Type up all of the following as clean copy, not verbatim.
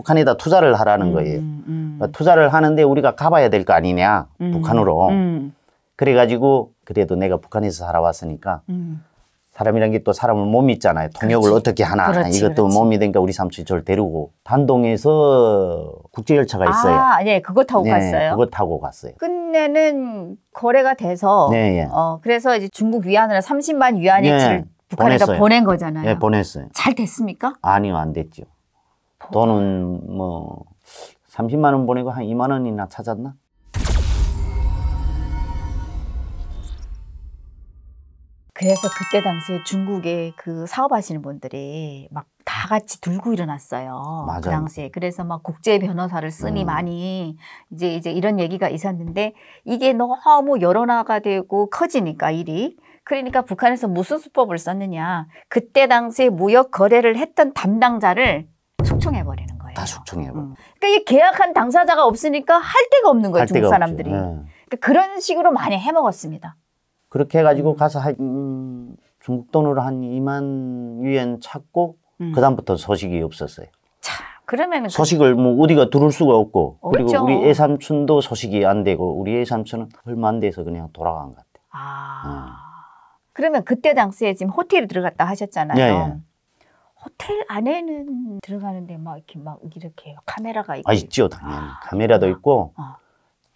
북한에다 투자를 하라는 거예요. 그러니까 투자를 하는데 우리가 가봐야 될 거 아니냐, 북한으로. 그래가지고 그래도 내가 북한에서 살아왔으니까 사람이란 게 또 사람을 못 믿잖아요. 통역을 그렇지. 어떻게 하나. 그렇지, 이것도 그렇지. 못 믿으니까 우리 삼촌이 저를 데리고 단동에서 국제열차가 있어요. 아, 예, 그거 타고 네, 갔어요. 그거 타고 갔어요. 끝내는 거래가 돼서 네, 예. 그래서 이제 중국 위안으로 30만 위안어치를 네, 북한에다 보냈어요. 보낸 거잖아요. 예, 보냈어요. 잘 됐습니까? 아니요, 안 됐죠. 돈은 뭐 30만 원 보내고 한 2만 원이나 찾았나? 그래서 그때 당시에 중국에 그 사업하시는 분들이 막 다 같이 들고 일어났어요. 맞아요. 그 당시에. 그래서 막 국제 변호사를 쓰니 많이 이제 이런 얘기가 있었는데 이게 너무 여론화가 되고 커지니까 일이. 그러니까 북한에서 무슨 수법을 썼느냐. 그때 당시에 무역 거래를 했던 담당자를 숙청해버리는 거예요. 다 숙청해버려. 그러니까 이 계약한 당사자가 없으니까 할 데가 없는 거예요. 할 중국 데가 사람들이. 없죠. 예. 그러니까 그런 식으로 많이 해먹었습니다. 그렇게 해가지고 가서 중국 돈으로 한 2만 위안 찾고 그다음부터 소식이 없었어요. 자, 그러면 소식을 뭐 어디가 들을 수가 없고 없죠. 그리고 우리 애삼촌도 소식이 안 되고 우리 애삼촌은 얼마 안 돼서 그냥 돌아간 것 같아요. 그러면 그때 당시에 지금 호텔에 들어갔다 하셨잖아요. 예, 예. 호텔 안에는 들어가는데 막 이렇게 카메라가 있고. 있죠, 당연히. 카메라도 있고 어.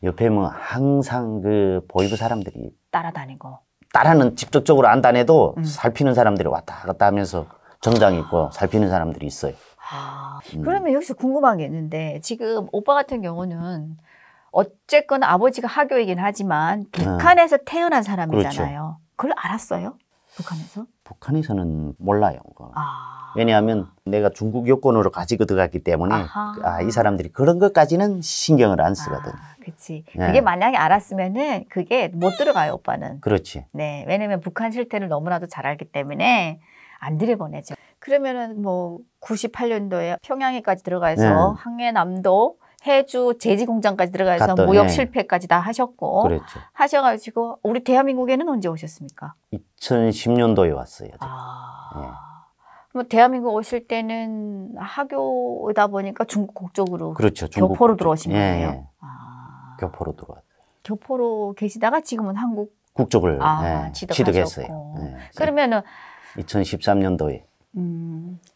옆에 뭐 항상 그 보이부 사람들이 따라다니고. 따라는 직접적으로 안 다녀도 살피는 사람들이 왔다 갔다 하면서 정장 입고 살피는 사람들이 있어요. 그러면 여기서 궁금한 게 있는데 지금 오빠 같은 경우는 어쨌건 아버지가 하교이긴 하지만 북한에서 태어난 사람이잖아요. 그걸 알았어요? 북한에서? 북한에서는 몰라요. 그거. 아. 왜냐하면 내가 중국 여권으로 가지고 들어갔기 때문에 아하. 이 사람들이 그런 것까지는 신경을 안 쓰거든. 그치. 네. 그게 만약에 알았으면은 그게 못 들어가요, 오빠는. 그렇지. 네. 왜냐면 북한 실태를 너무나도 잘 알기 때문에 안 들여보내죠. 그러면은 뭐 98년도에 평양에까지 들어가서 항해남도 해주 제지공장까지 들어가서 갔다, 무역 네. 실패까지 다 하셨고 그랬죠. 하셔가지고 우리 대한민국에는 언제 오셨습니까? 2010년도에 왔어요. 뭐 대한민국 오실 때는 하교다 보니까 중국 국적으로 그렇죠. 교포로 들어오신 예, 거예요. 예. 교포로 들어왔어요. 교포로 계시다가 지금은 한국 국적을 취득했어요. 그러면은 2013년도에.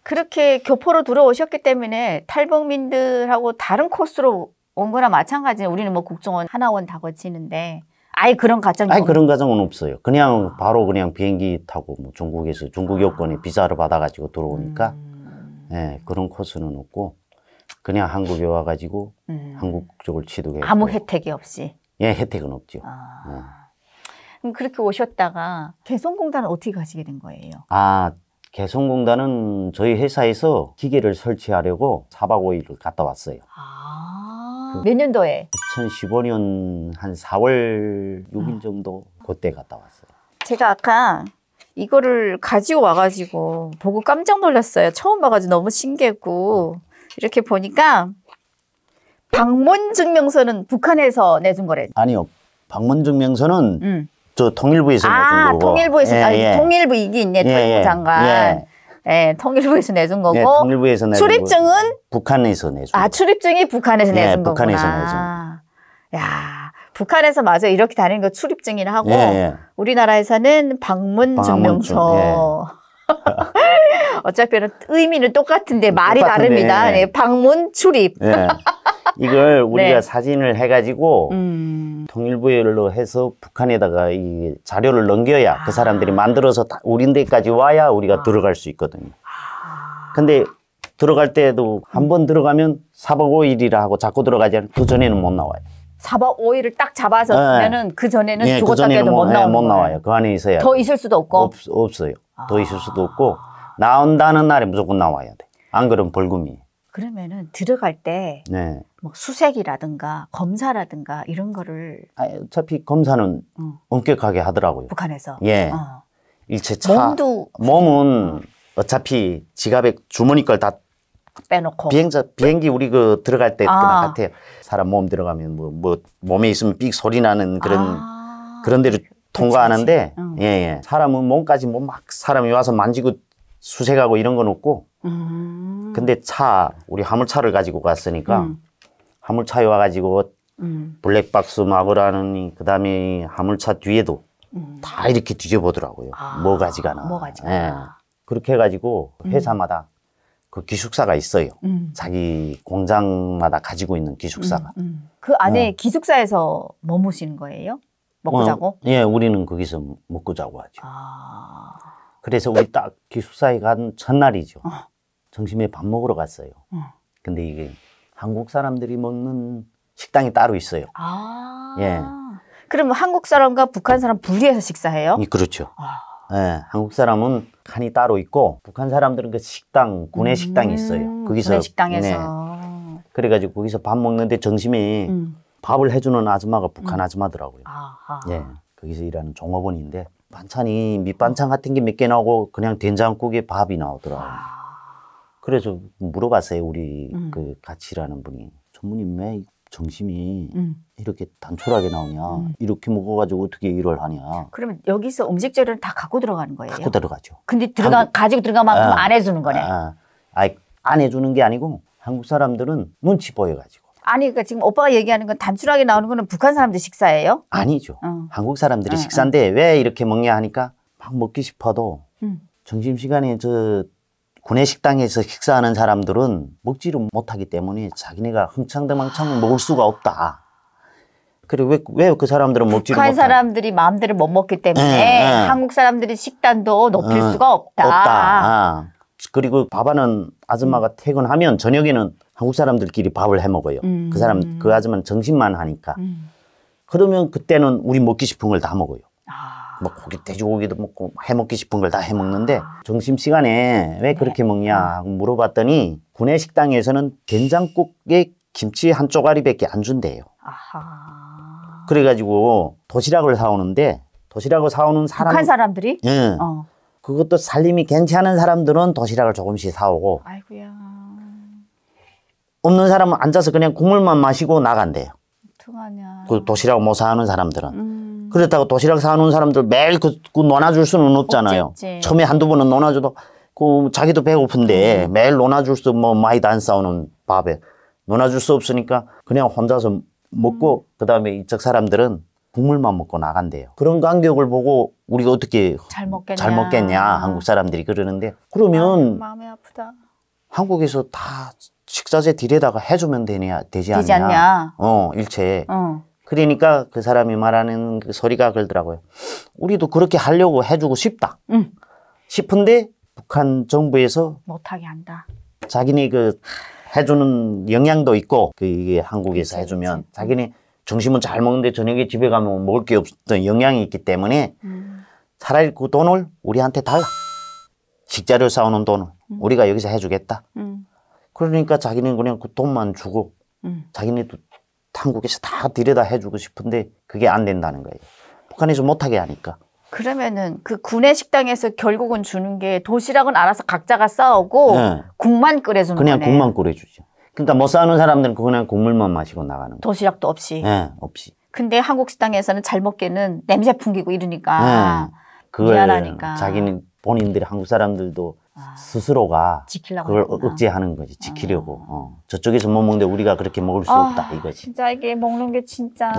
그렇게 교포로 들어오셨기 때문에 탈북민들하고 다른 코스로 온 거나 마찬가지예요. 우리는 뭐 국정원 하나원 다 거치는데 아예 그런 과정이 아니 그런 과정은 없어요. 그냥 바로 그냥 비행기 타고 뭐 중국에서 중국 여권에 비자를 받아가지고 들어오니까 그런 코스는 없고 그냥 한국에 와가지고 한국 국적을 취득했고 아무 혜택이 없이. 예, 혜택은 없죠. 그럼 그렇게 오셨다가 개성공단은 어떻게 가시게 된 거예요? 개성공단은 저희 회사에서 기계를 설치하려고 4박 5일을 갔다 왔어요. 몇 년도에? 2015년 한 4월 6일 정도 그때 갔다 왔어요. 제가 아까 이거를 가지고 와가지고 보고 깜짝 놀랐어요. 처음 봐가지고 너무 신기했고 이렇게 보니까 방문 증명서는 북한에서 내준 거래. 아니요. 방문 증명서는 저 통일부에서 내준 거고. 통일부에서 통일부 이게 있네. 통일부 장관. 통일부에서 내준 거고. 통일부에서 내준 출입증은 북한에서 내준 거. 출입증이 북한에서 내준 거구나. 북한에서 내준. 야, 북한에서 맞아 이렇게 다니는 거 출입증이라 하고 우리나라에서는 방문 증명서. 어차피 의미는 똑같은데 말이 다릅니다. 방문 출입. 이걸 우리가 사진을 해가지고 통일부로 해서 북한에다가 이 자료를 넘겨야 그 사람들이 만들어서 우리 데까지 와야 우리가 들어갈 수 있거든요. 근데 들어갈 때도 한 번 들어가면 4박 5일이라 하고 자꾸 들어가지 않으면 그 전에는 못 나와요. 4박 5일을 딱 잡아서 쓰면은 그 전에는 죽었다 깨도 못 나와요. 그 안에 있어야 더 있을 수도 없고? 없어요. 더 있을 수도 없고 나온다는 날에 무조건 나와야 돼. 안 그러면 벌금이에요. 그러면은 들어갈 때 뭐 수색이라든가 검사라든가 이런 거를 어차피 검사는 엄격하게 하더라고요. 북한에서? 일체 몸은 어차피 지갑에 주머니 걸 다 빼놓고 비행기 우리 그 들어갈 때 같아요. 사람 몸 들어가면 뭐 몸에 있으면 삑 소리 나는 그런 데를 통과하는데 사람은 몸까지 막 사람이 와서 만지고 수색하고 이런 건 없고 근데 우리 화물차를 가지고 갔으니까 화물차에 와가지고 블랙박스 마구라는 그다음에 화물차 뒤에도 다 이렇게 뒤져보더라고요. 뭐 가지가나. 뭐 가지가나. 그렇게 해가지고 회사마다 그 기숙사가 있어요. 자기 공장마다 가지고 있는 기숙사가. 그 안에 기숙사에서 머무시는 거예요? 먹고 자고? 예, 우리는 거기서 먹고 자고 하죠. 그래서 우리 딱 기숙사에 간 첫날이죠. 점심에 밥 먹으러 갔어요. 근데 이게 한국 사람들이 먹는 식당이 따로 있어요. 예. 그럼 한국 사람과 북한 사람 분리해서 식사해요? 그렇죠. 예, 한국 사람은 칸이 따로 있고 북한 사람들은 그 식당, 구내 식당이 있어요. 거기서 구내 식당에서. 네. 그래가지고 거기서 밥 먹는데 점심에 밥을 해주는 아줌마가 북한 아줌마더라고요. 예, 거기서 일하는 종업원인데 반찬이 밑반찬 같은 게 몇 개 나오고 그냥 된장국에 밥이 나오더라고요. 그래서 물어봤어요. 우리 그 같이 일하는 분이. 전무님 왜 점심이 이렇게 단촐하게 나오냐. 이렇게 먹어가지고 어떻게 일을 하냐. 그러면 여기서 음식 재료를 다 갖고 들어가는 거예요? 갖고 들어가죠. 근데 가지고 들어간 만큼 안 해주는 거네. 안 해주는 게 아니고 한국 사람들은 눈치 보여가지고. 아니 그러니까 지금 오빠가 얘기하는 건 단순하게 나오는 거는 북한 사람들 식사예요? 아니죠. 한국 사람들이 식사인데 왜 이렇게 먹냐 하니까 막 먹기 싶어도 점심시간에 저 구내 식당에서 식사하는 사람들은 먹지를 못하기 때문에 자기네가 흥청대망청 먹을 수가 없다. 그래 왜 그 사람들은 먹지를 못하냐. 북한 사람들이 마음대로 못 먹기 때문에 한국 사람들이 식단도 높일 수가 없다. 그리고 밥하는 아줌마가 퇴근하면 저녁에는 한국 사람들끼리 밥을 해 먹어요. 그 아줌마는 점심만 하니까. 그러면 그때는 우리 먹기 싶은 걸 다 먹어요. 뭐 고기, 돼지고기도 먹고 해 먹기 싶은 걸 다 해 먹는데 점심시간에 왜 그렇게 먹냐 하고 물어봤더니 구내 식당에서는 된장국에 김치 한 쪼가리밖에 안 준대요. 그래가지고 도시락을 사오는데 도시락을 사오는 사람 북한 사람들이? 예. 그것도 살림이 괜찮은 사람들은 도시락을 조금씩 사오고 아이고야. 없는 사람은 앉아서 그냥 국물만 마시고 나간대요. 어떡하냐. 그 도시락 못 사오는 사람들은. 그렇다고 도시락 사오는 사람들 매일 그 논아줄 수는 없잖아요. 없지. 처음에 한두 번은 논아줘도 그 자기도 배고픈데 매일 논아줄 수 뭐 많이도 안 싸우는 밥에 논아줄 수 없으니까 그냥 혼자서 먹고 그다음에 이쪽 사람들은 국물만 먹고 나간대요. 그런 간격을 보고 우리가 어떻게 잘 먹겠냐 한국 사람들이 그러는데 그러면 마음이 아프다. 한국에서 다 식사제 딜에다가 해주면 되지 않냐. 일체에. 그러니까 그 사람이 말하는 그 소리가 그러더라고요. 우리도 그렇게 하려고 해주고 싶다. 싶은데 북한 정부에서 못하게 한다. 자기네 그 해주는 영향도 있고 그 이게 한국에서 해주면 자기네 점심은 잘 먹는데 저녁에 집에 가면 먹을 게 없던 영향이 있기 때문에 차라리 그 돈을 우리한테 달라. 식자료 사오는 돈을 우리가 여기서 해주겠다. 그러니까 자기는 그냥 그 돈만 주고 자기네도 한국에서 다 들여다 해주고 싶은데 그게 안 된다는 거예요. 북한에서 못하게 하니까. 그러면은 그 구내 식당에서 결국은 주는 게 도시락은 알아서 각자가 싸오고 국만 끓여주는 그냥 거네. 국만 끓여주죠. 그러니까 못 사는 사람들은 그냥 국물만 마시고 나가는 거예요. 도시락도 없이. 없이. 근데 한국 식당에서는 잘 먹게는 냄새 풍기고 이러니까 그걸 미안하니까. 자기는 본인들이 한국 사람들도 스스로가 그걸 했구나. 억제하는 거지. 지키려고. 저쪽에서 못 먹는데 우리가 그렇게 먹을 수 없다 이거지. 진짜 이게 먹는 게 진짜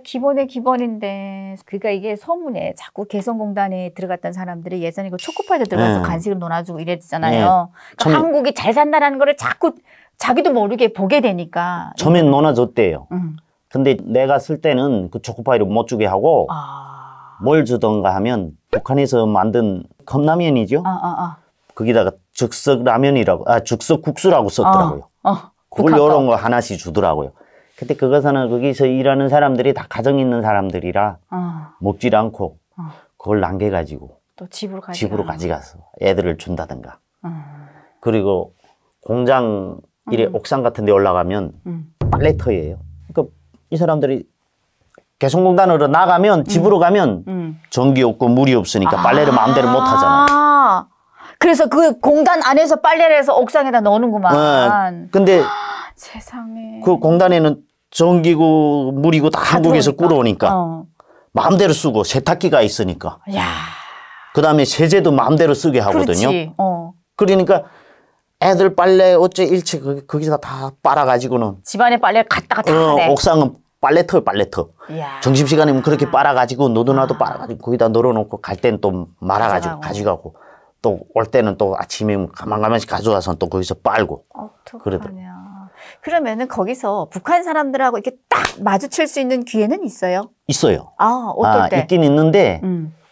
기본의 기본인데 그러니까 이게 소문에 자꾸 개성공단에 들어갔던 사람들이 예전에 그 초코파이도 들어가서 간식을 논아주고 이랬잖아요. 그러니까 한국이 잘 산다라는 거를 자꾸 자기도 모르게 보게 되니까. 처음엔 논아줬대요. 근데 내가 쓸 때는 그 초코파이를 못 주게 하고 뭘 주던가 하면 북한에서 만든 컵라면이죠. 거기다가 즉석국수라고 썼더라고요. 그걸 이런 거 하나씩 주더라고요. 근데 그것은 거기서 일하는 사람들이 다 가정 있는 사람들이라 먹질 않고 그걸 남겨가지고 또 집으로 가져가서 애들을 준다든가. 그리고 공장 옥상 같은 데 올라가면 빨래터예요. 그러니까 이 사람들이 개성공단으로 나가면 집으로 가면 전기 없고 물이 없으니까 빨래를 마음대로 못 하잖아요. 그래서 그 공단 안에서 빨래를 해서 옥상에다 넣는구만. 근데 세상에. 그 공단에는 전기고 물이고 다 한국에서 끌어오니까 마음대로 쓰고 세탁기가 있으니까. 야. 그다음에 세제도 마음대로 쓰게 하거든요. 그렇지. 그러니까 애들 빨래 어째 일찍 거기서 다 빨아가지고는 집안에 빨래를 갖다가 다 하네. 옥상은 빨래터. 이야. 점심시간이면 그렇게 빨아가지고 노도나도 빨아가지고 거기다 널어놓고 갈 때는 또 말아가지고 가져가고 또 올 때는 또 아침에 가만가만씩 가져와서 또 거기서 빨고. 어떡하냐. 그러면은 거기서 북한 사람들하고 이렇게 딱 마주칠 수 있는 기회는 있어요? 있어요. 어떨 때? 있긴 있는데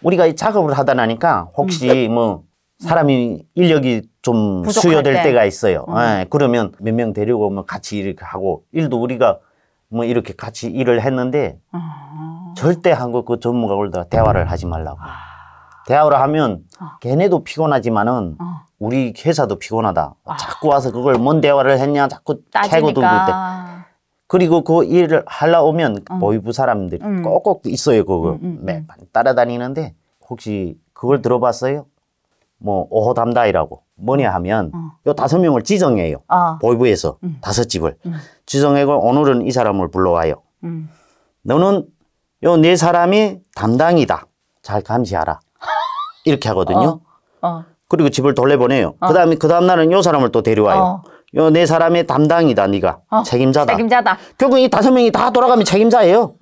우리가 이 작업을 하다 나니까 혹시 뭐 사람이 인력이 좀 수요될 때가 있어요. 그러면 몇 명 데리고 오면 같이 이렇게 하고 일도 우리가 뭐 이렇게 같이 일을 했는데 절대 한국 그 전문가들과 대화를 하지 말라고. 대화를 하면 걔네도 피곤하지만은 우리 회사도 피곤하다. 자꾸 와서 그걸 뭔 대화를 했냐 자꾸 캐고 들고 있대. 그리고 그 일을 하려 오면 보위부 사람들이 꼭꼭 있어요. 그거 따라다니는데 혹시 그걸 들어봤어요? 뭐 오호담다이라고 뭐냐 하면 요 5명을 지정해요. 보위부에서 5집을 지정하고 오늘은 이 사람을 불러와요. 너는 요 4사람이 담당이다. 잘 감시하라. 이렇게 하거든요. 그리고 집을 돌려보내요. 그다음에 그 다음 날은 요 사람을 또 데려와요. 요 4사람의 담당이다. 네가 책임자다. 결국 이 5명이 다 돌아가면 책임자예요.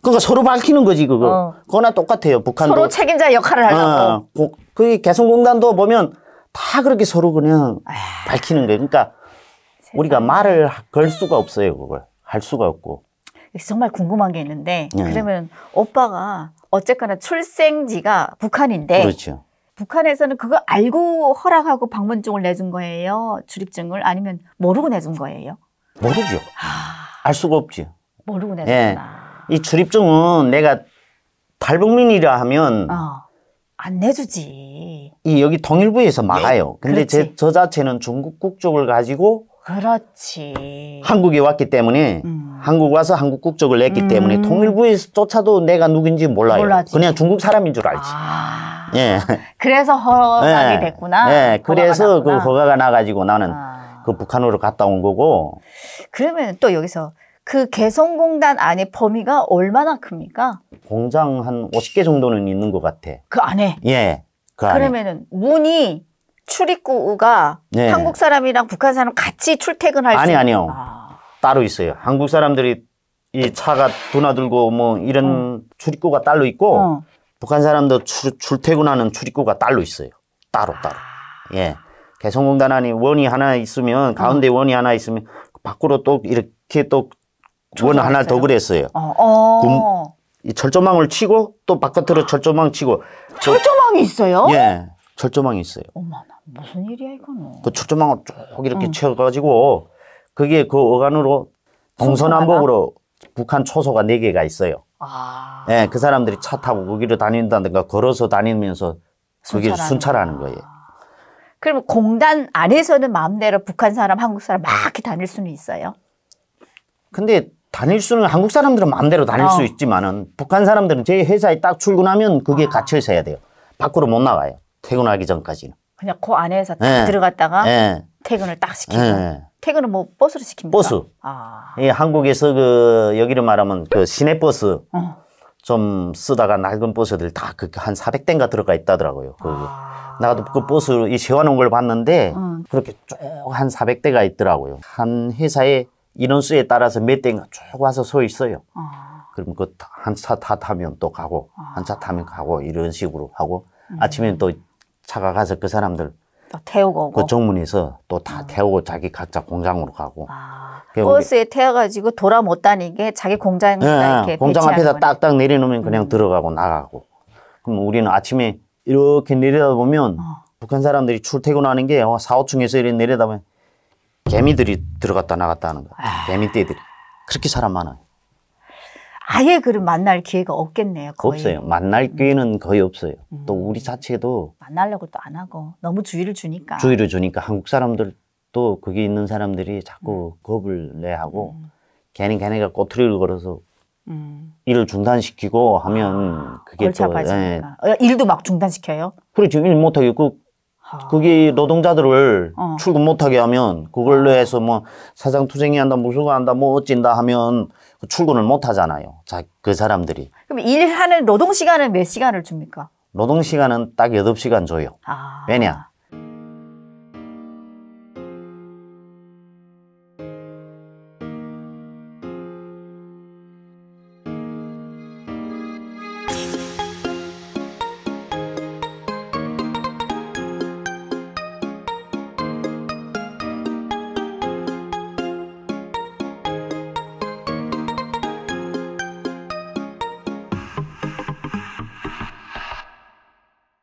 그러니까 서로 밝히는 거지 그거. 그거나 똑같아요. 북한도 서로 책임자 역할을 하려고. 그 개성공단도 보면 다 그렇게 서로 그냥 밝히는 거예요. 그러니까 우리가 말을 걸 수가 없어요. 그걸 할 수가 없고. 정말 궁금한 게 있는데 그러면 오빠가 어쨌거나 출생지가 북한인데 그렇죠. 북한에서는 그거 알고 허락하고 방문증을 내준 거예요? 출입증을? 아니면 모르고 내준 거예요? 모르죠. 알 수가 없죠. 모르고 내줬구나. 이 출입증은 내가 탈북민이라 하면 안 내주지. 이 여기 통일부에서 막아요. 근데 저 자체는 중국 국적을 가지고 그렇지. 한국에 왔기 때문에 한국 와서 한국 국적을 냈기 때문에 통일부에서조차도 내가 누군지 몰라요. 몰라지. 그냥 중국 사람인 줄 알지. 예. 그래서 허락이 됐구나. 네. 그래서 그 허가가 나가지고 나는 그 북한으로 갔다 온 거고. 그러면 또 여기서 그 개성공단 안에 범위가 얼마나 큽니까? 공장 한 50개 정도는 있는 것 같아. 그 안에? 예. 그 안에. 그러면은 문이 출입구가 한국 사람이랑 북한 사람 같이 출퇴근할 수 아니요. 따로 있어요. 한국 사람들이 이 차가 드나들고 뭐 이런 출입구가 따로 있고 북한 사람도 출퇴근하는 출입구가 따로 있어요. 따로. 예. 개성공단 안에 원이 하나 있으면 가운데 원이 하나 있으면 밖으로 또 이렇게 또 원 하나 더 그랬어요. 이 철조망을 치고 또 바깥으로 철조망 치고. 철조망이 있어요? 예. 철조망이 있어요. 어머나 무슨 일이야 이거는. 그 철조망을 쭉 이렇게 쳐가지고 그게 그 어간으로 동서남북으로 북한 초소가 4개가 있어요. 예, 그 사람들이 차 타고 거기로 다닌다든가 걸어서 다니면서 그게 순찰하는 거예요. 그러면 공단 안에서는 마음대로 북한 사람, 한국 사람 막 이렇게 다닐 수는 있어요? 근데 다닐 수는 한국 사람들은 마음대로 다닐 수 있지만은 북한 사람들은 제 회사에 딱 출근하면 그게 갇혀 있어야 돼요. 밖으로 못 나가요. 퇴근하기 전까지는. 그냥 그 안에서 딱 들어갔다가 퇴근을 딱 시키고. 퇴근은 뭐 버스로 시킵니까? 버스. 예, 한국에서 그 여기를 말하면 그 시내버스 좀 쓰다가 낡은 버스들 다 그 한 400대인가 들어가 있다더라고요. 나도 그 버스 이 세워놓은 걸 봤는데 그렇게 쭉 한 400대가 있더라고요. 한 회사에 인원수에 따라서 몇 대인가 쭉 와서 서 있어요. 그럼 그 한 차 타면 또 가고 한 차 타면 가고 이런 식으로 하고 아침에는 또 차가 가서 그 사람들 또 태우고 오고. 그 정문에서 또 다 태우고 자기 각자 공장으로 가고. 버스에 태워가지고 돌아 못 다니게 자기 공장에 이렇게 공장 앞에다 거네. 딱딱 내려놓으면 그냥 들어가고 나가고. 그럼 우리는 아침에 이렇게 내려다보면 북한 사람들이 출퇴근하는 게 4, 5층에서 이렇게 내려다보면 개미들이 들어갔다 나갔다 하는 거야. 개미떼들이. 그렇게 사람 많아요. 아예 그럼 만날 기회가 없겠네요. 거의. 없어요. 만날 기회는 거의 없어요. 또 우리 자체도 만나려고 또 안 하고 너무 주의를 주니까. 주의를 주니까 한국 사람들도 거기 있는 사람들이 자꾸 겁을 내하고 걔네가 꼬투리를 걸어서 일을 중단시키고 하면 그게 골치 또 아파지니까. 일도 막 중단시켜요? 그렇죠. 일 못하게 그게 노동자들을 출근 못하게 하면 그걸로 해서 뭐 사장투쟁이 한다 무수가 한다 뭐 어찐다 하면 출근을 못 하잖아요. 그 사람들이. 그럼 일하는 노동시간은 몇 시간을 줍니까? 노동시간은 딱 8시간 줘요. 왜냐?